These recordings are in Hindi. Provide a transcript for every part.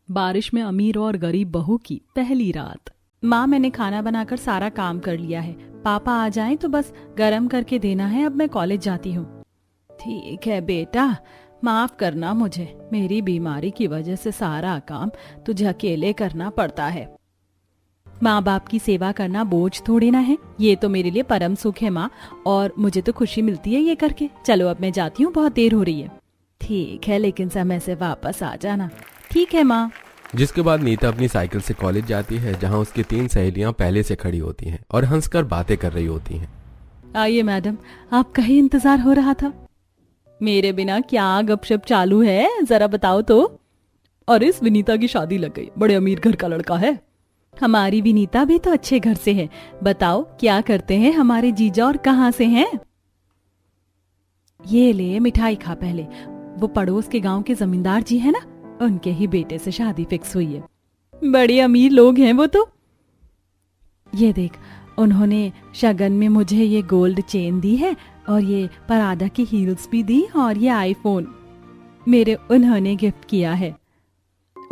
बारिश में अमीर और गरीब बहू की पहली रात। माँ, मैंने खाना बनाकर सारा काम कर लिया है। पापा आ जाएं तो बस गरम करके देना है। अब मैं कॉलेज जाती हूँ। ठीक है बेटा, माफ करना मुझे। मेरी बीमारी की वजह से सारा काम तुझे अकेले करना पड़ता है। माँ बाप की सेवा करना बोझ थोड़ी ना है। ये तो मेरे लिए परम सुख है माँ, और मुझे तो खुशी मिलती है ये करके। चलो अब मैं जाती हूँ, बहुत देर हो रही है। ठीक है, लेकिन समय से वापस आ जाना। ठीक है माँ। जिसके बाद नीता अपनी साइकिल से कॉलेज जाती है, जहां उसकी 3 सहेलियां पहले से खड़ी होती हैं और हंसकर बातें कर रही होती हैं। आइए मैडम, आपका ही इंतजार हो रहा था। मेरे बिना क्या गपशप चालू है, जरा बताओ तो। और इस विनीता की शादी लग गई, बड़े अमीर घर का लड़का है। हमारी विनीता भी तो अच्छे घर से है। बताओ क्या करते हैं हमारे जीजा और कहाँ से हैं? ये ले मिठाई खा पहले। वो पड़ोस के गांव के जमींदार जी है ना, उनके ही बेटे से शादी फिक्स हुई है। बड़े अमीर लोग हैं वो तो। ये देख, उन्होंने शगन में मुझे ये गोल्ड चेन दी है और ये परादा की हील्स भी दी, और ये आईफोन मेरे उन्होंने गिफ्ट किया है।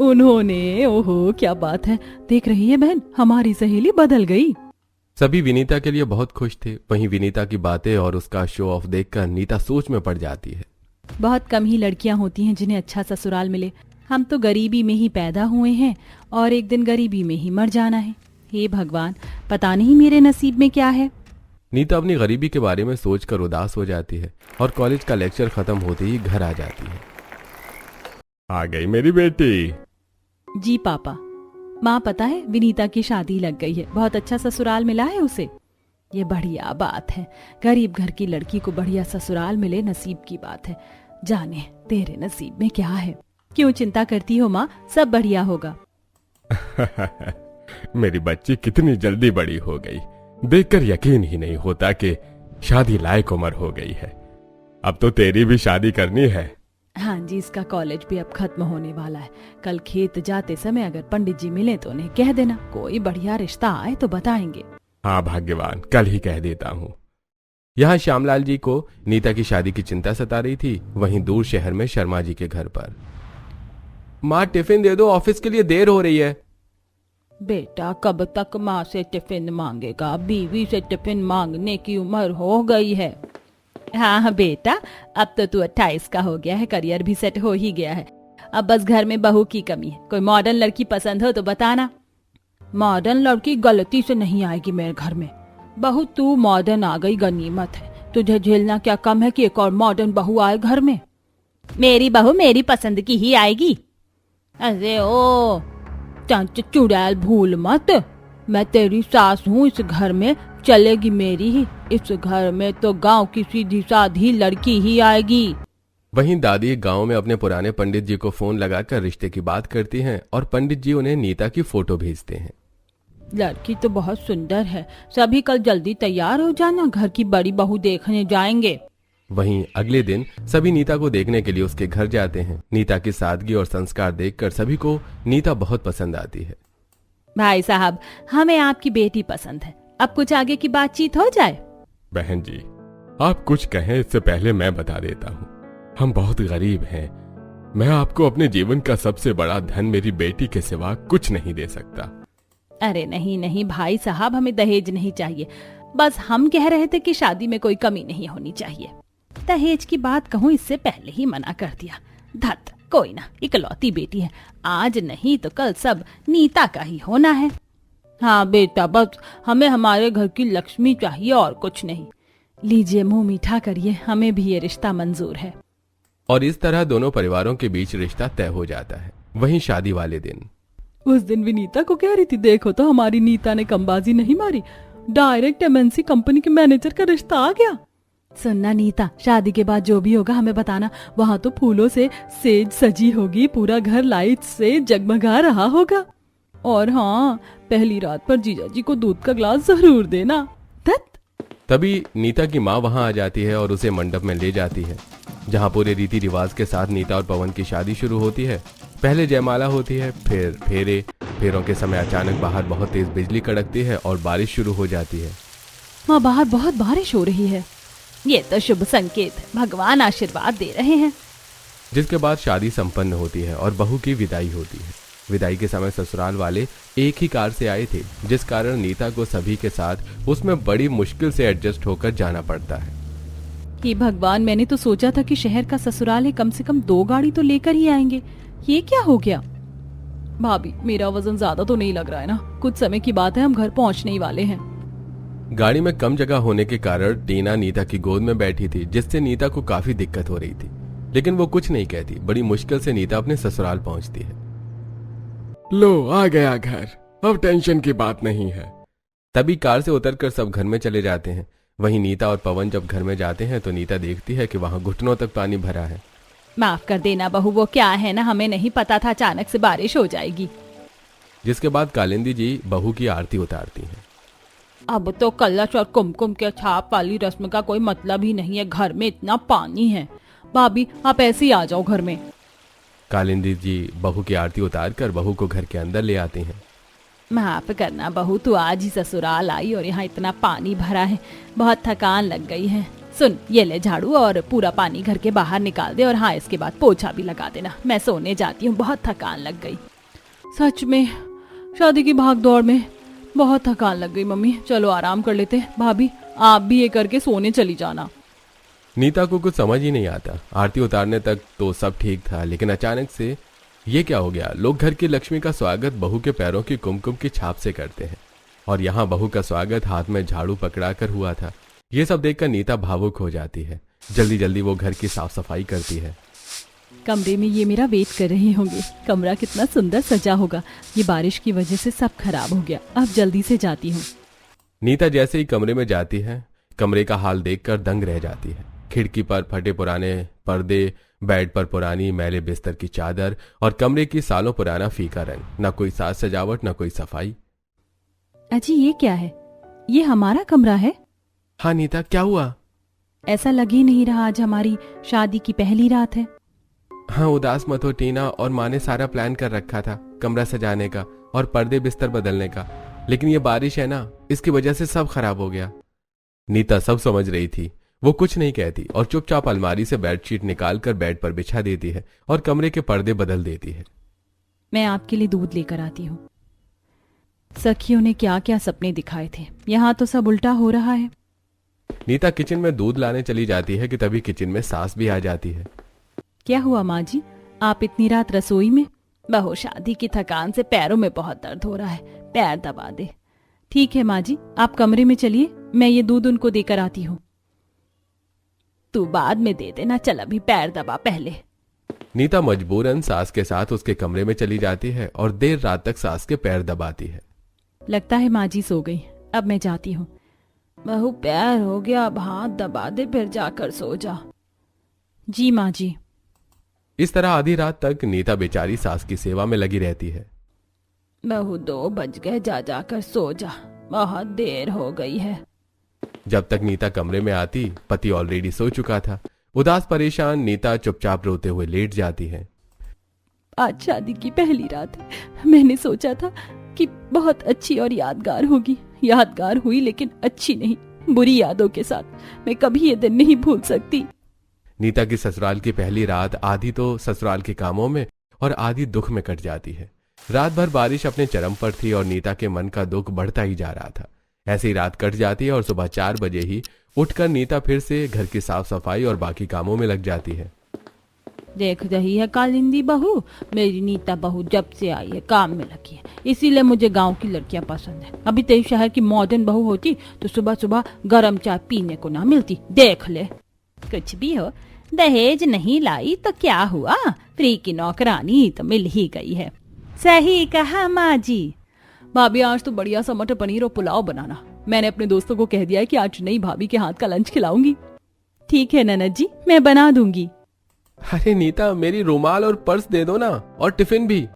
उन्होंने? ओहो क्या बात है। देख रही है बहन, हमारी सहेली बदल गई। सभी विनीता के लिए बहुत खुश थे। वहीं विनीता की बातें और उसका शो ऑफ देखकर नीता सोच में पड़ जाती है। बहुत कम ही लड़कियां होती हैं जिन्हें अच्छा ससुराल मिले। हम तो गरीबी में ही पैदा हुए हैं और एक दिन गरीबी में ही मर जाना है। हे भगवान, पता नहीं मेरे नसीब में क्या है। नीता अपनी गरीबी के बारे में सोचकर उदास हो जाती है और कॉलेज का लेक्चर खत्म होते ही घर आ जाती है। आ गई मेरी बेटी। जी पापा। माँ, पता है विनीता की शादी लग गई है। बहुत अच्छा ससुराल मिला है उसे। ये बढ़िया बात है। गरीब घर की लड़की को बढ़िया ससुराल मिले, नसीब की बात है। जाने तेरे नसीब में क्या है। क्यों चिंता करती हो माँ, सब बढ़िया होगा। मेरी बच्ची कितनी जल्दी बड़ी हो गई, देखकर यकीन ही नहीं होता कि शादी लायक उम्र हो गई है। अब तो तेरी भी शादी करनी है। हाँ जी, इसका कॉलेज भी अब खत्म होने वाला है। कल खेत जाते समय अगर पंडित जी मिले तो उन्हें कह देना, कोई बढ़िया रिश्ता आए तो बताएंगे। हाँ भाग्यवान, कल ही कह देता हूँ। यहाँ श्यामलाल जी को नीता की शादी की चिंता सता रही थी। वहीं दूर शहर में शर्मा जी के घर पर। माँ, टिफिन दे दो, ऑफिस के लिए देर हो रही है। बेटा, कब तक माँ से टिफिन मांगेगा? बीवी से टिफिन मांगने की उम्र हो गई है। हाँ बेटा, अब तो तू 28 का हो गया है, करियर भी सेट हो ही गया है। अब बस घर में बहू की कमी है। कोई मॉडर्न लड़की पसंद हो तो बताना। मॉडर्न लड़की गलती से नहीं आएगी मेरे घर में। बहू तू मॉडर्न आ गई, गनीमत है। तुझे झेलना क्या कम है कि एक और मॉडर्न बहू आए घर में? मेरी बहू मेरी पसंद की ही आएगी। अरे ओ चुड़ैल, भूल मत, मैं तेरी सास हूँ। इस घर में चलेगी मेरी ही। इस घर में तो गांव की सीधी साधी लड़की ही आएगी। वहीं दादी गांव में अपने पुराने पंडित जी को फोन लगाकर रिश्ते की बात करती हैं और पंडित जी उन्हें नीता की फोटो भेजते हैं। लड़की तो बहुत सुंदर है। सभी कल जल्दी तैयार हो जाना, घर की बड़ी बहू देखने जाएंगे। वहीं अगले दिन सभी नीता को देखने के लिए उसके घर जाते हैं। नीता की सादगी और संस्कार देखकर सभी को नीता बहुत पसंद आती है। भाई साहब, हमें आपकी बेटी पसंद है। अब कुछ आगे की बातचीत हो जाए। बहन जी, आप कुछ कहें इससे पहले मैं बता देता हूँ, हम बहुत गरीब हैं। मैं आपको अपने जीवन का सबसे बड़ा धन मेरी बेटी के सिवा कुछ नहीं दे सकता। अरे नहीं नहीं भाई साहब, हमें दहेज नहीं चाहिए। बस हम कह रहे थे कि शादी में कोई कमी नहीं होनी चाहिए। दहेज की बात कहूँ इससे पहले ही मना कर दिया। धत, कोई ना, इकलौती बेटी है। आज नहीं तो कल सब नीता का ही होना है। हाँ बेटा, बस हमें हमारे घर की लक्ष्मी चाहिए और कुछ नहीं। लीजिए, मुंह मीठा करिए, हमें भी ये रिश्ता मंजूर है। और इस तरह दोनों परिवारों के बीच रिश्ता तय हो जाता है। वहीं शादी वाले दिन, उस दिन विनीता को कह रही थी, देखो तो हमारी नीता ने कमबाजी नहीं मारी, डायरेक्ट एमएनसी कंपनी के मैनेजर का रिश्ता आ गया। सुनना नीता, शादी के बाद जो भी होगा हमें बताना। वहाँ तो फूलों से सेज सजी होगी, पूरा घर लाइट से जगमगा रहा होगा। और हाँ, पहली रात पर जीजा जी को दूध का ग्लास जरूर देना। तभी नीता की माँ वहां आ जाती है और उसे मंडप में ले जाती है, जहां पूरे रीति रिवाज के साथ नीता और पवन की शादी शुरू होती है। पहले जयमाला होती है, फिर फेरों के समय अचानक बाहर बहुत तेज बिजली कड़कती है और बारिश शुरू हो जाती है। माँ, बाहर बहुत बारिश हो रही है। ये तो शुभ संकेत है, भगवान आशीर्वाद दे रहे हैं। जिसके बाद शादी संपन्न होती है और बहू की विदाई होती है। विदाई के समय ससुराल वाले एक ही कार से आए थे, जिस कारण नीता को सभी के साथ उसमें बड़ी मुश्किल से एडजस्ट होकर जाना पड़ता है। हे भगवान, मैंने तो सोचा था कि शहर का ससुराल है, कम से कम 2 गाड़ी तो लेकर ही आएंगे। ये क्या हो गया? भाभी, मेरा वजन ज्यादा तो नहीं लग रहा है ना? कुछ समय की बात है, हम घर पहुंचने ही वाले हैं। गाड़ी में कम जगह होने के कारण टीना नीता की गोद में बैठी थी, जिससे नीता को काफी दिक्कत हो रही थी, लेकिन वो कुछ नहीं कहती। बड़ी मुश्किल से नीता अपने ससुराल पहुंचती है। लो, आ गया घर, अब टेंशन की बात नहीं है। तभी कार से उतरकर सब घर में चले जाते हैं। वहीं नीता और पवन जब घर में जाते हैं तो नीता देखती है कि वहां घुटनों तक पानी भरा है। माफ कर देना बहू, वो क्या है ना, हमें नहीं पता था अचानक से बारिश हो जाएगी। जिसके बाद कालिंदी जी बहू की आरती उतारती हैं। अब तो कलश और कुमकुम के छाप वाली रस्म का कोई मतलब ही नहीं है, घर में इतना पानी है। भाभी, आप ऐसे ही आ जाओ घर में। कालिंदी जी बहू की आरती उतार कर बहू को घर के अंदर ले आते हैं। माफ करना बहू, तू आज ही ससुराल आई और यहाँ इतना पानी भरा है, बहुत थकान लग गई है। सुन, ये ले झाड़ू और पूरा पानी घर के बाहर निकाल दे, और हाँ, इसके बाद पोछा भी लगा देना। मैं सोने जाती हूँ, बहुत थकान लग गई। सच में शादी की भाग दौड़ में बहुत थकान लग गई मम्मी, चलो आराम कर लेते। भाभी, आप भी ये करके सोने चली जाना। नीता को कुछ समझ ही नहीं आता। आरती उतारने तक तो सब ठीक था, लेकिन अचानक से ये क्या हो गया? लोग घर की लक्ष्मी का स्वागत बहू के पैरों की कुमकुम की छाप से करते हैं, और यहाँ बहू का स्वागत हाथ में झाड़ू पकड़ा कर हुआ था। ये सब देखकर नीता भावुक हो जाती है। जल्दी जल्दी वो घर की साफ सफाई करती है। कमरे में ये मेरा वेट कर रहे होंगे। कमरा कितना सुंदर सजा होगा। ये बारिश की वजह से सब खराब हो गया। अब जल्दी से जाती हूँ। नीता जैसे ही कमरे में जाती है, कमरे का हाल देखकर दंग रह जाती है। खिड़की पर फटे पुराने पर्दे, बेड पर पुरानी मैले बिस्तर की चादर और कमरे की सालों पुराना फीका रंग। न कोई साज सजावट, न कोई सफाई। अजी, ये क्या है? ये हमारा कमरा है? हाँ नीता, क्या हुआ? ऐसा लग ही नहीं रहा आज हमारी शादी की पहली रात है। हाँ, उदास मत हो टीना, और माँ ने सारा प्लान कर रखा था कमरा सजाने का और पर्दे बिस्तर बदलने का, लेकिन ये बारिश है ना, इसकी वजह से सब खराब हो गया। नीता सब समझ रही थी। वो कुछ नहीं कहती और चुपचाप अलमारी से बेडशीट निकालकर बेड पर बिछा देती है और कमरे के पर्दे बदल देती है। मैं आपके लिए दूध लेकर आती हूँ। सखियों ने क्या क्या सपने दिखाए थे, यहाँ तो सब उल्टा हो रहा है। नीता किचन में दूध लाने चली जाती है कि तभी किचन में सास भी आ जाती है। क्या हुआ माँ जी, आप इतनी रात रसोई में? बहू, शादी की थकान से पैरों में बहुत दर्द हो रहा है, पैर दबा दे। ठीक है माँ जी, आप कमरे में चलिए, मैं ये दूध उनको देकर आती हूँ। तू बाद में दे देना, चल अभी पैर दबा पहले। नीता मजबूरन सास के साथ उसके कमरे में चली जाती है और देर रात तक सास के पैर दबाती है। लगता है माँ जी सो गई, अब मैं जाती हूँ। बहू, पैर हो गया, अब हाथ दबा दे, फिर जाकर सो जा। जी माँ जी। इस तरह आधी रात तक नीता बेचारी सास की सेवा में लगी रहती है। बहू, 2 बज गए, जा जाकर सो जा, बहुत देर हो गई है। जब तक नीता कमरे में आती, पति ऑलरेडी सो चुका था। उदास परेशान नीता चुपचाप रोते हुए लेट जाती है। आज शादी की पहली रात है। मैंने सोचा था कि बहुत अच्छी और यादगार होगी। यादगार हुई, लेकिन अच्छी नहीं, बुरी यादों के साथ। मैं कभी ये दिन नहीं भूल सकती। नीता की ससुराल की पहली रात आधी तो ससुराल के कामों में और आधी दुख में कट जाती है। रात भर बारिश अपने चरम पर थी और नीता के मन का दुख बढ़ता ही जा रहा था। ऐसे ही रात कट जाती है और सुबह 4 बजे ही उठकर नीता फिर से घर की साफ सफाई और बाकी कामों में लग जाती है। देख रही है कालिंदी बहू, मेरी नीता बहू जब से आई है काम में लगी है, इसीलिए मुझे गांव की लड़कियां पसंद है। अभी तेरी शहर की मॉडर्न बहू होती तो सुबह सुबह गरम चाय पीने को ना मिलती। देख ले। कुछ भी हो, दहेज नहीं लाई तो क्या हुआ, फ्री की नौकरानी तो मिल ही गई है। सही कहा माँ जी। भाभी, आज तो बढ़िया सा मटर पनीर और पुलाव बनाना। मैंने अपने दोस्तों को कह दिया है कि आज नई भाभी के हाथ का लंच खिलाऊंगी। ठीक है ननद जी, मैं बना दूंगी। अरे नीता, मेरी रुमाल और पर्स दे दो ना, और टिफिन भी।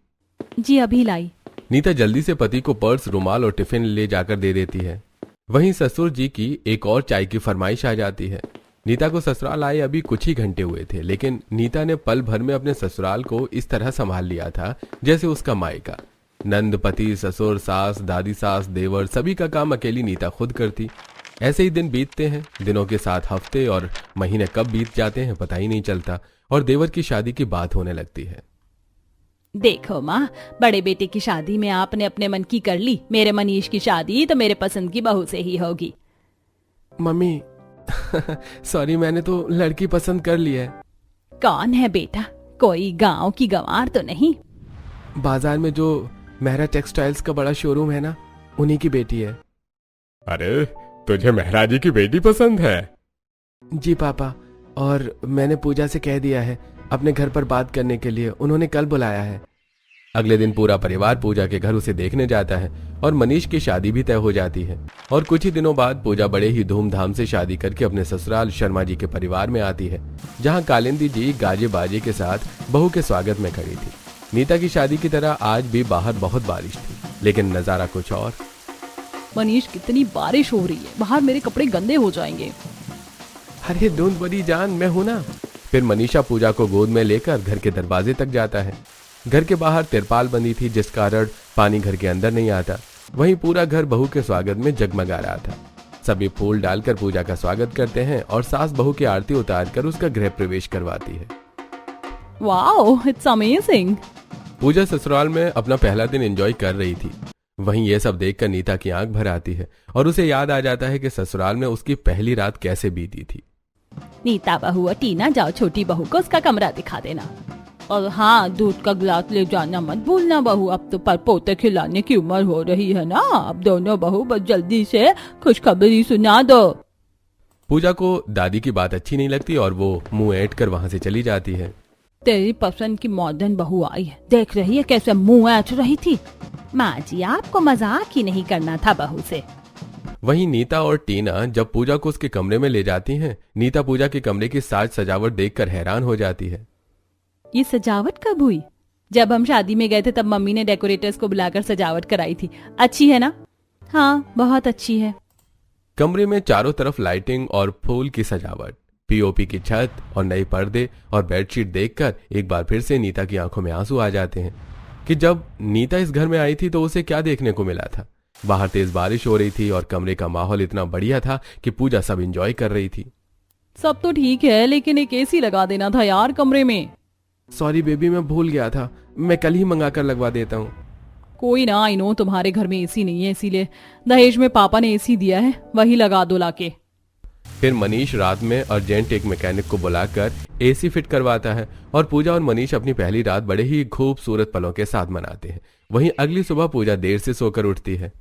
जी अभी लाई। नीता जल्दी से पति को पर्स, रुमाल और टिफिन ले जाकर दे देती है। वहीं ससुर जी की एक और चाय की फरमाइश आ जाती है। नीता को ससुराल आए अभी कुछ ही घंटे हुए थे, लेकिन नीता ने पल भर में अपने ससुराल को इस तरह संभाल लिया था जैसे उसका मायका। नंद, पति, ससुर, सास, दादी सास, देवर, सभी का काम अकेली नीता खुद करती। ऐसे ही दिन बीतते हैं। दिनों के साथ हफ्ते और महीने कब बीत जाते हैं पता ही नहीं चलता, और देवर की शादी की बात होने लगती है। देखो माँ, बड़े बेटे की शादी में आपने अपने मन की कर ली, मेरे मनीष की शादी तो मेरे पसंद की बहू से ही होगी। मम्मी सॉरी, मैंने तो लड़की पसंद कर ली है। कौन है बेटा? कोई गांव की गंवार तो नहीं? बाजार में जो मेहरा टेक्सटाइल्स का बड़ा शोरूम है ना, उन्हीं की बेटी है। अरे तुझे महराजी की बेटी पसंद है? जी पापा, और मैंने पूजा से कह दिया है अपने घर पर बात करने के लिए, उन्होंने कल बुलाया है। अगले दिन पूरा परिवार पूजा के घर उसे देखने जाता है और मनीष की शादी भी तय हो जाती है। और कुछ ही दिनों बाद पूजा बड़े ही धूमधाम से शादी करके अपने ससुराल शर्मा जी के परिवार में आती है, जहां कालिंदी जी गाजे बाजे के साथ बहू के स्वागत में खड़ी थी। नीता की शादी की तरह आज भी बाहर बहुत बारिश थी, लेकिन नजारा कुछ और। मनीष, कितनी बारिश हो रही है, बाहर मेरे कपड़े गंदे हो जाएंगे। अरे डोंट वरी जान, मैं हूं ना। फिर मनीषा पूजा को गोद में लेकर घर के दरवाजे तक जाता है। घर के बाहर तिरपाल बंधी थी, जिस कारण पानी घर के अंदर नहीं आता। वहीं पूरा घर बहू के स्वागत में जगमगा रहा था। सभी फूल डालकर पूजा का स्वागत करते हैं और सास बहू की आरती उतारकर उसका गृह प्रवेश करवाती है। Wow, it's amazing. पूजा ससुराल में अपना पहला दिन एंजॉय कर रही थी। वहीं ये सब देखकर नीता की आंख भर आती है और उसे याद आ जाता है कि ससुराल में उसकी पहली रात कैसे बीती थी। नीता बहू और टीना, जाओ छोटी बहू को उसका कमरा दिखा देना। और हाँ, दूध का गिलास ले जाना मत भूलना बहू, अब तो पर पोते खिलाने की उम्र हो रही है ना। अब दोनों बहू बस जल्दी से खुशखबरी सुना दो। पूजा को दादी की बात अच्छी नहीं लगती और वो मुंह ऐंठ कर वहां से चली जाती है। तेरी पसंद की मॉडर्न बहू आई है, देख रही है कैसे मुंह ऐंठ रही थी। माँ जी, आपको मजाक ही नहीं करना था बहू से। वहीं नीता और टीना जब पूजा को उसके कमरे में ले जाती हैं, नीता पूजा के कमरे की साज सजावट देखकर हैरान हो जाती है। ये सजावट कब हुई? जब हम शादी में गए थे तब मम्मी ने डेकोरेटर्स को बुलाकर सजावट कराई थी। अच्छी है ना? हाँ, बहुत अच्छी है। कमरे में चारों तरफ लाइटिंग और फूल की सजावट, पीओपी की छत और नए पर्दे और बेडशीट देखकर एक बार फिर से नीता की आंखों में आंसू आ जाते हैं कि जब नीता इस घर में आई थी तो उसे क्या देखने को मिला था। बाहर तेज बारिश हो रही थी और कमरे का माहौल इतना बढ़िया था कि पूजा सब एंजॉय कर रही थी। सब तो ठीक है, लेकिन एक एसी लगा देना था यार कमरे में। सॉरी बेबी, मैं भूल गया था, मैं कल ही मंगा कर लगवा देता हूँ। कोई ना, आई नो तुम्हारे घर में एसी नहीं है, इसीलिए दहेज में पापा ने एसी दिया है, वही लगा दो लाके। फिर मनीष रात में अर्जेंट एक मैकेनिक को बुलाकर एसी फिट करवाता है और पूजा और मनीष अपनी पहली रात बड़े ही खूबसूरत पलों के साथ मनाते हैं। वहीं अगली सुबह पूजा देर से सोकर उठती है।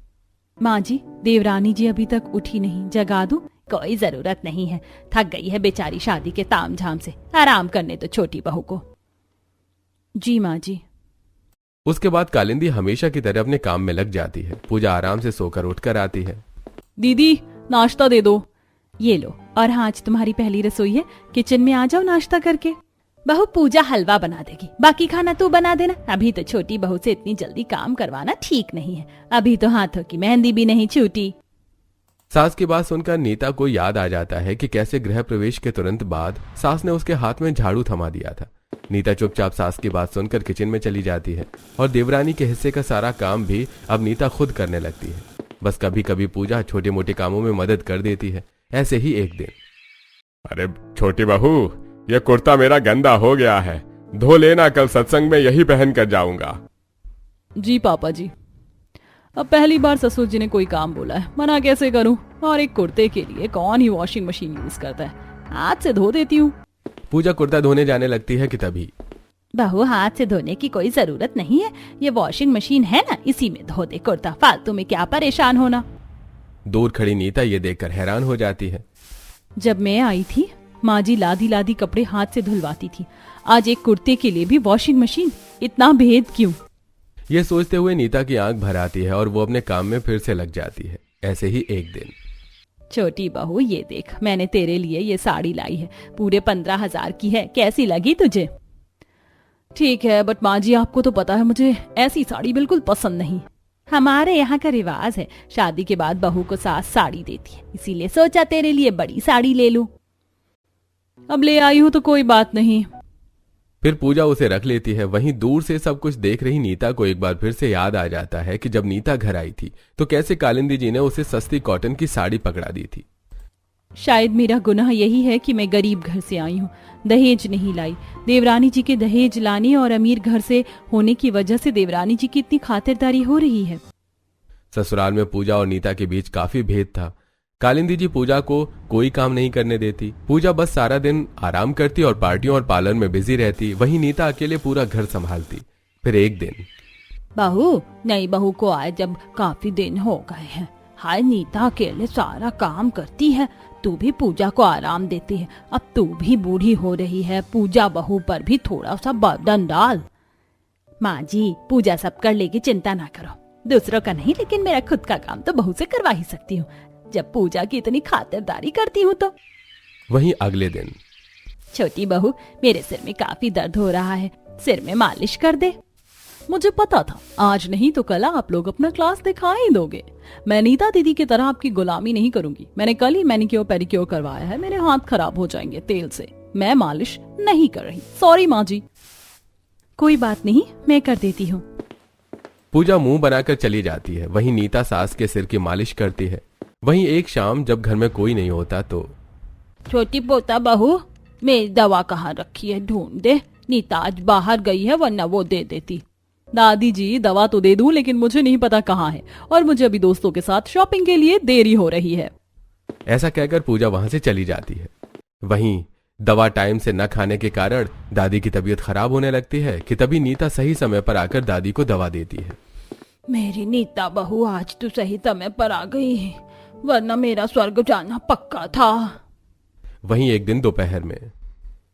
माँ जी, देवरानी जी अभी तक उठी नहीं, जगा दूं? कोई जरूरत नहीं है, थक गई है बेचारी शादी के ताम झाम से, आराम करने तो छोटी बहू को। जी माँ जी। उसके बाद कालिंदी हमेशा की तरह अपने काम में लग जाती है। पूजा आराम से सोकर उठकर आती है। दीदी, नाश्ता दे दो। ये लो, और हाँ, आज तुम्हारी पहली रसोई है, किचन में आ जाओ नाश्ता करके। बहू, पूजा हलवा बना देगी, बाकी खाना तू बना देना। अभी तो छोटी बहू से इतनी जल्दी काम करवाना ठीक नहीं है, अभी तो हाथों की मेहंदी भी नहीं छूटी। सास की बात सुनकर नीता को याद आ जाता है कि कैसे गृह प्रवेश के तुरंत बाद सास ने उसके हाथ में झाड़ू थमा दिया था। नीता चुपचाप सास की बात सुनकर किचन में चली जाती है और देवरानी के हिस्से का सारा काम भी अब नीता खुद करने लगती है। बस कभी कभी पूजा छोटे मोटे कामों में मदद कर देती है। ऐसे ही एक दिन, अरे छोटी बहू, ये कुर्ता मेरा गंदा हो गया है, धो लेना, कल सत्संग में यही पहन कर जाऊंगा। जी पापा जी। अब पहली बार ससुर जी ने कोई काम बोला है, मना कैसे करूं? और एक कुर्ते के लिए कौन ही वॉशिंग मशीन यूज करता है, हाथ से धो देती हूँ। पूजा कुर्ता धोने जाने लगती है कि तभी, बहू, हाथ से धोने की कोई जरूरत नहीं है, ये वॉशिंग मशीन है ना, इसी में धो दे कुर्ता, फालतू में क्या परेशान होना। दूर खड़ी नीता ये देखकर हैरान हो जाती है। जब मैं आई थी, माँ जी लादी लादी कपड़े हाथ से धुलवाती थी, आज एक कुर्ते के लिए भी वॉशिंग मशीन, इतना भेद क्यों? ये सोचते हुए नीता की आंख भर आती है और वो अपने काम में फिर से लग जाती है। ऐसे ही एक दिन, छोटी बहू, ये देख, मैंने तेरे लिए ये साड़ी लाई है, पूरे 15,000 की है, कैसी लगी तुझे? ठीक है, बट माँ जी आपको तो पता है मुझे ऐसी साड़ी बिल्कुल पसंद नहीं। हमारे यहाँ का रिवाज है, शादी के बाद बहू को सास साड़ी देती है, इसीलिए सोचा तेरे लिए बड़ी साड़ी ले लूं। अब ले आई हूँ तो कोई बात नहीं। फिर पूजा उसे रख लेती है। वहीं दूर से सब कुछ देख रही नीता को एक बार फिर से याद आ जाता है कि जब नीता घर आई थी तो कैसे कालिंदी जी ने उसे सस्ती कॉटन की साड़ी पकड़ा दी थी। शायद मेरा गुनाह यही है कि मैं गरीब घर से आई हूँ, दहेज नहीं लाई। देवरानी जी के दहेज लाने और अमीर घर से होने की वजह से देवरानी जी की इतनी खातिरदारी हो रही है। ससुराल में पूजा और नीता के बीच काफी भेद था। कालिंदी जी पूजा को कोई काम नहीं करने देती। पूजा बस सारा दिन आराम करती और पार्टियों और पार्लर में बिजी रहती। वहीं नीता अकेले पूरा घर संभालती। फिर एक दिन, बहू, नई बहू को आए जब काफी दिन हो गए हैं। हाय, नीता अकेले सारा काम करती है, तू भी पूजा को आराम देती है। अब तू भी बूढ़ी हो रही है, पूजा बहू पर भी थोड़ा सा बर्डन डाल। माँ जी, पूजा सब कर लेगी, चिंता ना करो। दूसरों का नहीं, लेकिन मेरा खुद का काम तो बहू से करवा ही सकती हूँ, जब पूजा की इतनी खातिरदारी करती हूँ तो। वहीं अगले दिन, छोटी बहू, मेरे सिर में काफी दर्द हो रहा है, सिर में मालिश कर दे। मुझे पता था आज नहीं तो कल आप लोग अपना क्लास दिखा ही दोगे। मैं नीता दीदी की तरह आपकी गुलामी नहीं करूंगी। मैंने कल ही मैनिक्योर पेडिक्योर करवाया है, मेरे हाथ खराब हो जाएंगे तेल से। मैं मालिश नहीं कर रही, सॉरी माँ जी। कोई बात नहीं, मैं कर देती हूँ। पूजा मुंह बनाकर चली जाती है। वहीं नीता सास के सिर की मालिश करती है। वहीं एक शाम जब घर में कोई नहीं होता तो, छोटी पोता बहू, मेरी दवा कहाँ रखी है, ढूंढ दे। नीता आज बाहर गई है, वरना वो दे देती। दादी जी, दवा तो दे दूं, लेकिन मुझे नहीं पता कहाँ है, और मुझे अभी दोस्तों के साथ शॉपिंग के लिए देरी हो रही है। ऐसा कहकर पूजा वहां से चली जाती है। वहीं दवा टाइम से न खाने के कारण दादी की तबीयत खराब होने लगती है कि तभी नीता सही समय पर आकर दादी को दवा देती है। मेरी नीता बहू, आज तो सही समय पर आ गई है, वरना मेरा स्वर्ग जाना पक्का था। वहीं एक दिन दोपहर में,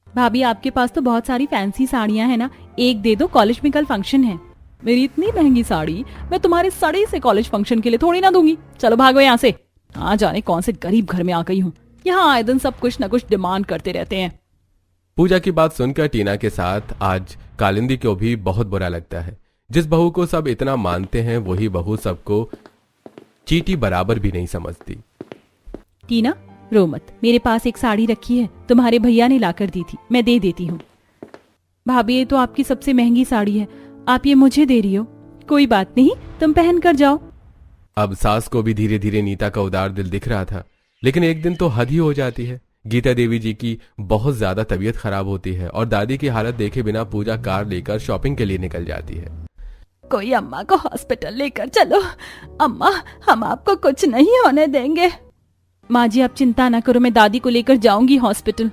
भाभी, आपके पास तो बहुत सारी फैंसी साड़ियां हैं ना, एक दे दो, कॉलेज में कल फंक्शन है। मेरी इतनी महंगी साड़ी मैं तुम्हारे सड़े से कॉलेज फंक्शन के लिए थोड़ी ना दूंगी। चलो भागो यहाँ से। हाँ, जाने कौन से गरीब घर में आ गई हूँ, यहाँ आए दिन सब कुछ न कुछ डिमांड करते रहते हैं। पूजा की बात सुनकर टीना के साथ आज कालिंदी को भी बहुत बुरा लगता है। जिस बहू को सब इतना मानते हैं, वही बहू सबको चीटी बराबर भी नहीं समझती। टीना, रो मत, मेरे पास एक साड़ी रखी है, तुम्हारे भैया ने लाकर दी थी, मैं दे देती हूँ। भाभी, ये तो आपकी सबसे महंगी साड़ी है, आप ये मुझे दे रही हो। कोई बात नहीं, तुम पहन कर जाओ। अब सास को भी धीरे धीरे नीता का उदार दिल दिख रहा था, लेकिन एक दिन तो हद ही हो जाती है। गीता देवी जी की बहुत ज्यादा तबीयत खराब होती है और दादी की हालत देखे बिना पूजा कार लेकर शॉपिंग के लिए निकल जाती है। कोई अम्मा को हॉस्पिटल लेकर चलो। अम्मा, हम आपको कुछ नहीं होने देंगे। माँ जी, आप चिंता ना करो, मैं दादी को लेकर जाऊंगी हॉस्पिटल।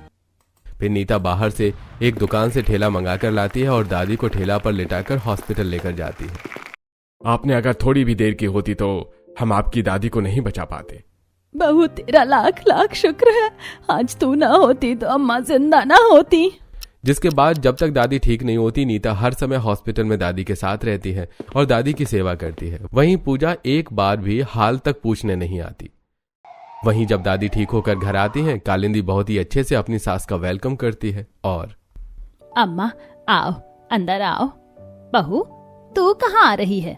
फिर नीता बाहर से एक दुकान से ठेला मंगाकर लाती है और दादी को ठेला पर लेटाकर हॉस्पिटल लेकर जाती है। आपने अगर थोड़ी भी देर की होती तो हम आपकी दादी को नहीं बचा पाते। बहू, तेरा लाख लाख शुक्र है, आज तू ना होती तो अम्मा जिंदा ना होती। जिसके बाद जब तक दादी ठीक नहीं होती, नीता हर समय हॉस्पिटल में दादी के साथ रहती है और दादी की सेवा करती है। वहीं पूजा एक बार भी हाल तक पूछने नहीं आती। वहीं जब दादी ठीक होकर घर आती हैं, कालिंदी बहुत ही अच्छे से अपनी सास का वेलकम करती है और, अम्मा, आओ, अंदर आओ। बहू, तू कहाँ आ रही है?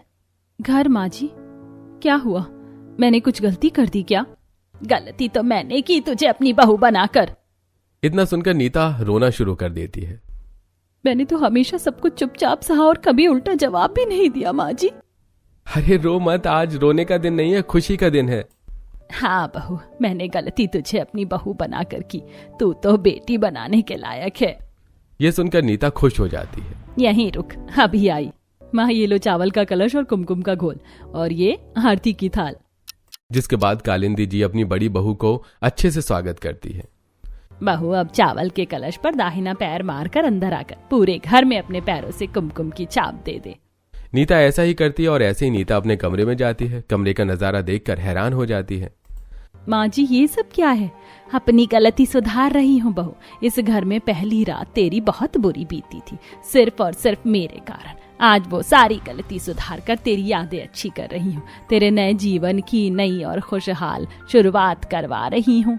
घर। माँ जी, क्या हुआ? मैंने कुछ गलती कर दी क्या? गलती तो मैंने की, तुझे अपनी बहू बनाकर। इतना सुनकर नीता रोना शुरू कर देती है। मैंने तो हमेशा सब कुछ चुपचाप सहा और कभी उल्टा जवाब भी नहीं दिया माँ जी। अरे रो मत, आज रोने का दिन नहीं है, खुशी का दिन है। हाँ बहू, मैंने गलती तुझे अपनी बहू बनाकर की, तू तो बेटी बनाने के लायक है। ये सुनकर नीता खुश हो जाती है। यहीं रुक, अभी आई। माँ, ये लो चावल का कलश और कुमकुम का घोल, और ये आरती की थाल। जिसके बाद कालिंदी जी अपनी बड़ी बहू को अच्छे से स्वागत करती है। बहू, अब चावल के कलश पर दाहिना पैर मारकर अंदर आकर पूरे घर में अपने पैरों से कुमकुम की छाप दे दे। नीता ऐसा ही करती है और ऐसे ही नीता अपने कमरे में जाती है। कमरे का नजारा देखकर हैरान हो जाती है। माँ जी, ये सब क्या है? अपनी गलती सुधार रही हूँ बहू। इस घर में पहली रात तेरी बहुत बुरी बीती थी, सिर्फ और सिर्फ मेरे कारण। आज वो सारी गलती सुधार कर तेरी यादें अच्छी कर रही हूँ, तेरे नए जीवन की नई और खुशहाल शुरुआत करवा रही हूँ।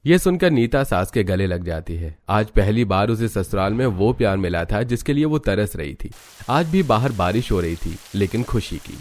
ये सुनकर नीता सास के गले लग जाती है। आज पहली बार उसे ससुराल में वो प्यार मिला था जिसके लिए वो तरस रही थी। आज भी बाहर बारिश हो रही थी, लेकिन खुशी की।